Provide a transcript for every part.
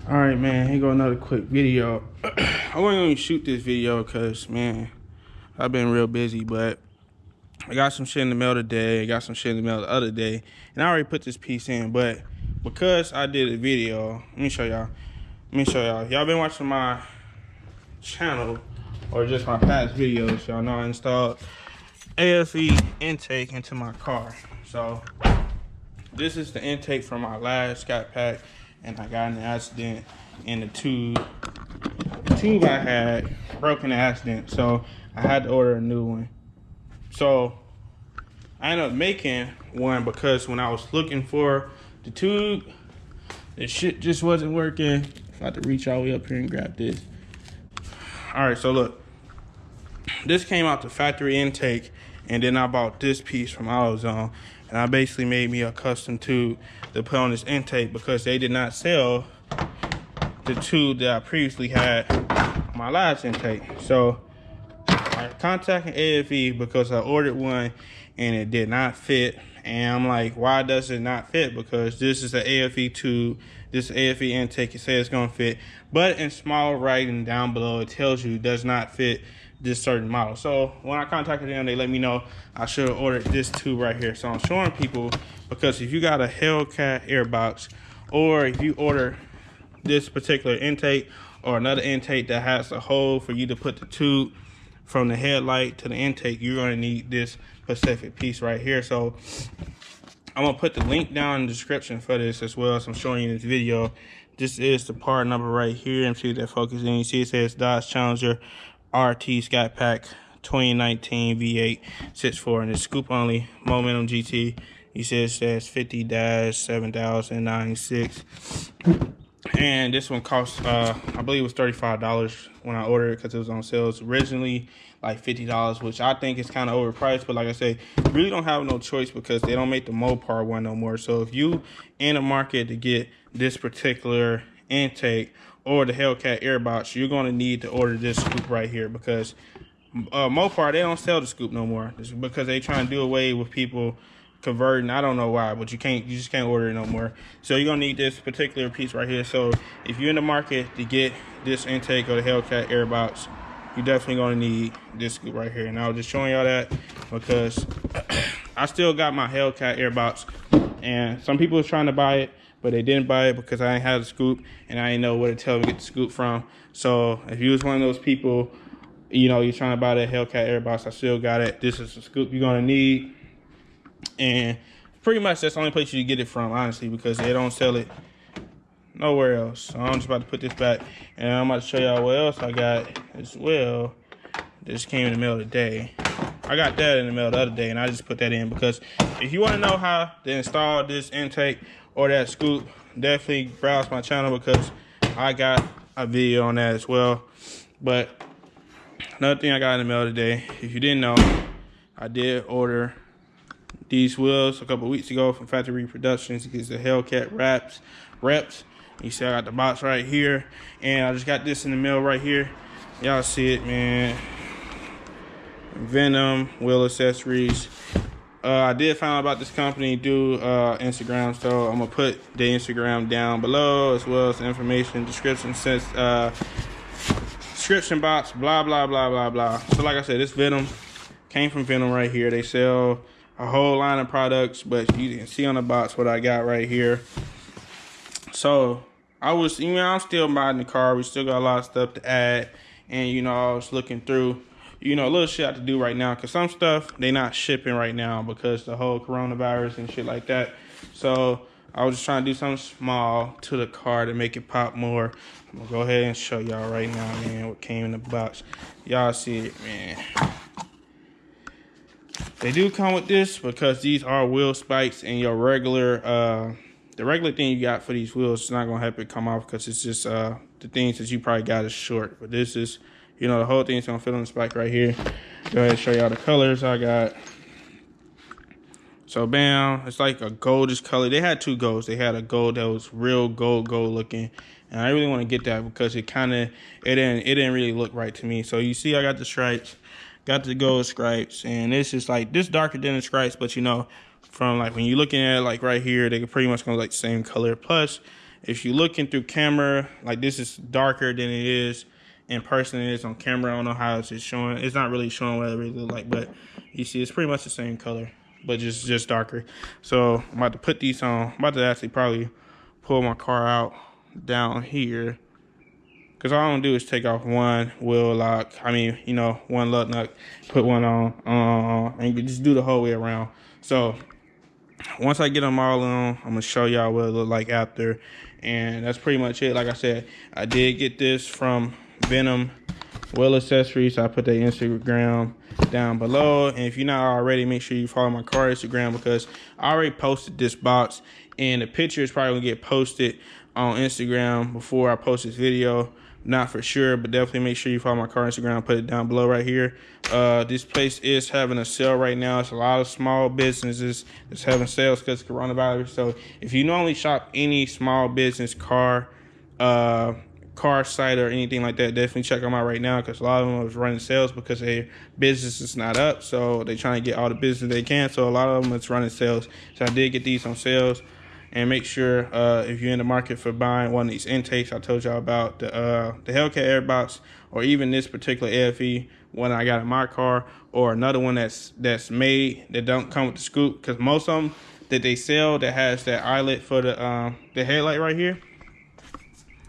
All right, man, here go another quick video. I wasn't gonna shoot this video because, man, I've been real busy, but I got some shit in the mail today. I got some shit in the mail the other day, and I already put this piece in, but because I did a video, let me show y'all. Y'all been watching my channel or just my past videos. Y'all know I installed AFE intake into my car. So this is the intake from my last Scatpack, and I got in an accident, and the tube I had broke in the accident, so I had to order a new one. So I ended up making one because when I was looking for the tube, the shit just wasn't working. I had to reach all the way up here and grab this. All right, so look, this came out the factory intake, and then I bought this piece from AutoZone, and I basically made me a custom tube to put on this intake because they did not sell the tube that I previously had on my last intake. So I contacted AFE because I ordered one and it did not fit. And I'm like, why does it not fit? Because this is an AFE tube, this AFE intake, it says it's gonna fit, but in small writing down below, it tells you it does not fit this certain model. So when I contacted them, they let me know I should have ordered this tube right here. So I'm showing people, because if you got a HELLCAT airbox, or if you order this particular intake or another intake that has a hole for you to put the tube from the headlight to the intake, you're going to need this specific piece right here. So I'm going to put the link down in the description for this as well, so I'm showing you this video. This is the part number right here. And see that focus in. You see it says Dodge Challenger RT Scatpack 2019 V8 6.4, and it's scoop only momentum GT. He says it says 50-7096, and this one cost I believe it was $35 when I ordered it because it was on sale. It's originally like $50, which I think is kind of overpriced, but like I say, you really don't have no choice because they don't make the Mopar one no more. So if you in the market to get this particular intake or the HELLCAT airbox, you're going to need to order this scoop right here, because Mopar, they don't sell the scoop no more. It's because they trying to do away with people converting. I don't know why, but you just can't order it no more. So you're gonna need this particular piece right here. So if you're in the market to get this intake or the HELLCAT airbox, you're definitely gonna need this scoop right here. And I was just showing y'all that because I still got my HELLCAT airbox, and some people was trying to buy it, but they didn't buy it because I ain't had a scoop and I didn't know where to tell them to get the scoop from. So if you was one of those people, you know, you're trying to buy that HELLCAT airbox, I still got it. This is the scoop you're gonna need, and pretty much that's the only place you get it from, honestly, because they don't sell it nowhere else. So I'm just about to put this back, and I'm about to show y'all what else I got as well. This came in the mail today. I got that in the mail the other day, and I just put that in because if you want to know how to install this intake or that scoop, definitely browse my channel because I got a video on that as well. But another thing I got in the mail today, if you didn't know, I did order these wheels a couple weeks ago from Factory Productions. It's the HELLCAT reps. You see I got the box right here, and I just got this in the mail right here. Y'all see it, man. Venom wheel accessories. I did find out about this company through Instagram, so I'm gonna put the Instagram down below as well as the information description description box, blah blah blah blah blah. So like I said, this Venom came from Venom right here. They sell a whole line of products, but you can see on the box what I got right here. So I'm still modding the car. We still got a lot of stuff to add, and you know, I was looking through, you know, a little shit I have to do right now because some stuff they not shipping right now because the whole coronavirus and shit like that. So I was just trying to do something small to the car to make it pop more. I'm gonna go ahead and show y'all right now, man, what came in the box. Y'all see it, man. They do come with this because these are wheel spikes, and your regular the regular thing you got for these wheels is not gonna help it come off because it's just the things that you probably got is short. But this is, you know, the whole thing's gonna fit on the spike right here. Go ahead and show y'all the colors I got. So bam, it's like a goldish color. They had two golds. They had a gold that was real gold looking, and I really want to get that because it didn't really look right to me. So you see I got the stripes, got the gold stripes, and this is like this darker than the stripes, but you know, from like when you're looking at it like right here, they can pretty much go like the same color. Plus if you're looking through camera, like this is darker than it is in person. It is on camera. I don't know how it's showing. It's not really showing what it really looks like, but you see it's pretty much the same color, but just darker. So I'm about to put these on. I'm about to actually probably pull my car out down here, because all I'm gonna do is take off one wheel lock. I mean, you know, one lug nut, put one on, and just do the whole way around. So once I get them all on, I'm gonna show y'all what it look like after, and that's pretty much it. Like I said, I did get this from Venom Wheel Accessories. So I put their Instagram down below, and if you're not already, make sure you follow my car Instagram, because I already posted this box, and the picture is probably gonna get posted on Instagram before I post this video. Not for sure, but definitely make sure you follow my car Instagram. Put it down below right here. This place is having a sale right now. It's a lot of small businesses that's having sales because of coronavirus. So if you normally shop any small business car site or anything like that, definitely check them out right now, because a lot of them is running sales because their business is not up. So they're trying to get all the business they can. So a lot of them is running sales. So I did get these on sales. And make sure if you're in the market for buying one of these intakes I told y'all about, the HELLCAT airbox, or even this particular AFE one I got in my car, or another one that's made that don't come with the scoop, because most of them that they sell that has that eyelet for the headlight right here,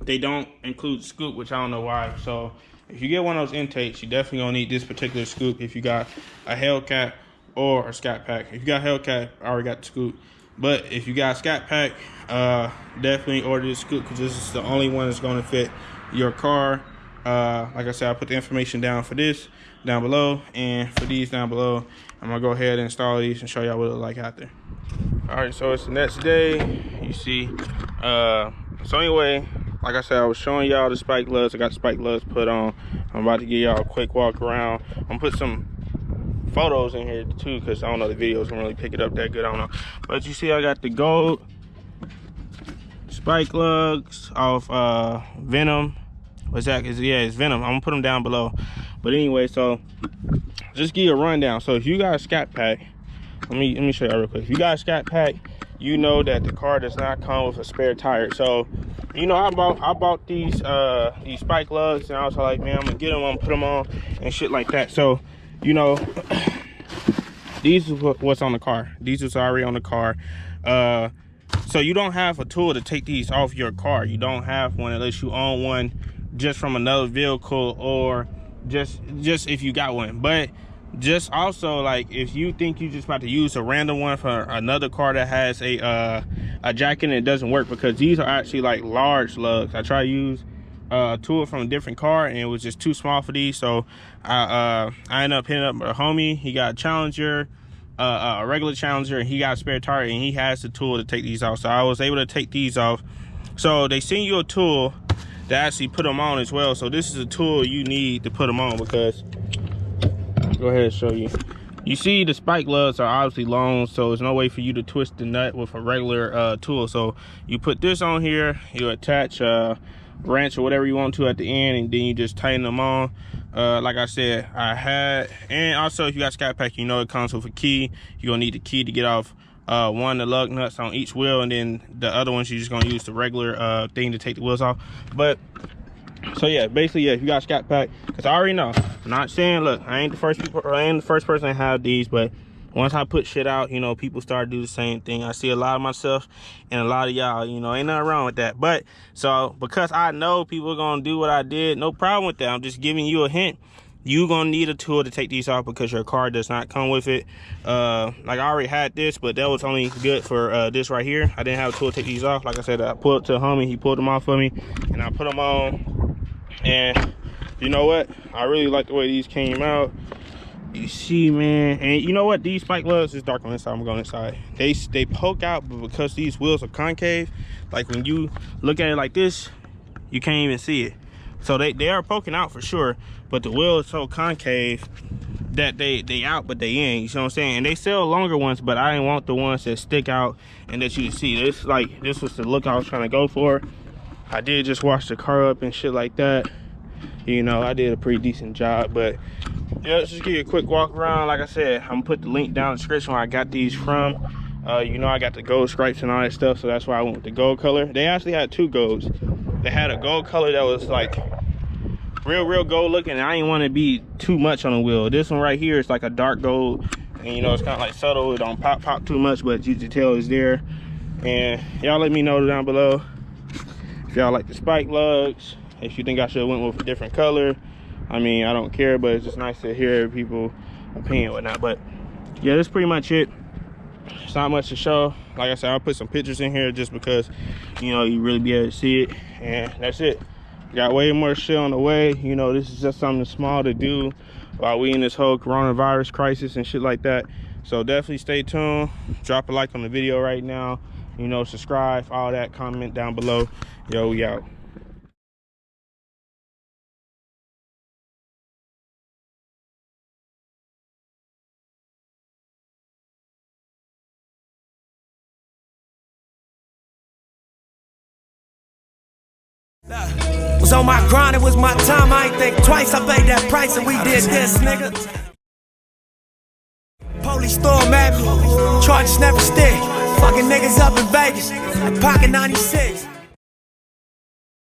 they don't include the scoop, which I don't know why. So if you get one of those intakes, you definitely gonna need this particular scoop if you got a HELLCAT or a Scatpack. If you got HELLCAT, I already got the scoop. But if you got Scatpack, definitely order this scoop, because this is the only one that's going to fit your car. Like I said, I put the information down for this down below, and for these down below. I'm going to go ahead and install these and show y'all what it look like after. All right, so it's the next day. You see. So anyway, like I said, I was showing y'all the spike lugs. I got the spike lugs put on. I'm about to give y'all a quick walk around. I'm going to put some photos in here too, because I don't know, the videos don't really pick it up that good, I don't know. But you see I got the gold spike lugs off Venom. What's that? Yeah, it's Venom. I'm gonna put them down below. But anyway, so just give you a rundown. So if you got a Scatpack, let me show you real quick. If you got a Scatpack, you know that the car does not come with a spare tire. So you know, I bought these spike lugs, and I was like, man, I'm gonna get them, I'm gonna put them on and shit like that. So you know, these is what's on the car. These is already on the car. So you don't have a tool to take these off your car. You don't have one unless you own one just from another vehicle, or just if you got one. But just also, like, if you think you just about to use a random one for another car that has a jack in it, doesn't work, because these are actually like large lugs. I tried to use a tool from a different car, and it was just too small for these. So I ended up hitting up a homie. He got a Challenger, a regular Challenger, and he got a spare tire, and he has the tool to take these off. So I was able to take these off. So they send you a tool to actually put them on as well. So this is a tool you need to put them on, because go ahead and show you. You see the spike lugs are obviously long, so there's no way for you to twist the nut with a regular tool. So you put this on here, you attach wrench or whatever you want to at the end, and then you just tighten them on. Like I said, and also if you got Scatpack, you know it comes with a key. You're gonna need the key to get off one of the lug nuts on each wheel, and then the other ones you're just gonna use the regular thing to take the wheels off. But so yeah, basically, yeah, if you got Scatpack, because I already know, I'm not saying, look, I ain't the first person to have these, but once I put shit out, you know, people start to do the same thing. I see a lot of myself and a lot of y'all, you know, ain't nothing wrong with that. But so because I know people are gonna do what I did, no problem with that. I'm just giving you a hint. You gonna need a tool to take these off, because your car does not come with it. Like, I already had this, but that was only good for this right here. I didn't have a tool to take these off. Like I said, I pulled up to a homie, he pulled them off for me, and I put them on. And you know what, I really like the way these came out. You see, man, and you know what, these spike lugs is dark on this side. I'm going inside. They poke out, but because these wheels are concave, like when you look at it like this, you can't even see it. So they are poking out for sure, but the wheel is so concave that they out, but they in. You see what I'm saying? And they sell longer ones, but I didn't want the ones that stick out and that you can see. This was the look I was trying to go for. I did just wash the car up and shit like that. You know, I did a pretty decent job. But yeah, let's just give you a quick walk around. Like I said, I'm gonna put the link down in the description where I got these from. You know I got the gold stripes and all that stuff, so that's why I went with the gold color. They actually had two golds. They had a gold color that was like real gold looking, and I didn't want to be too much on the wheel. This one right here is like a dark gold, and you know it's kind of like subtle. It don't pop too much, but you can tell it's there. And y'all let me know down below if y'all like the spike lugs, if you think I should have went with a different color. I mean, I don't care, but it's just nice to hear people's opinion and whatnot. But yeah, that's pretty much it. It's not much to show. Like I said, I'll put some pictures in here just because, you know, you really be able to see it. And that's it. Got way more shit on the way. You know, this is just something small to do while we in this whole coronavirus crisis and shit like that. So definitely stay tuned. Drop a like on the video right now. You know, subscribe, all that, comment down below. Yo, we out. Was on my grind, it was my time, I ain't think twice, I paid that price and we did this, nigga. Police storm at me, charges never stick. Fucking niggas up in Vegas, like pocket 96.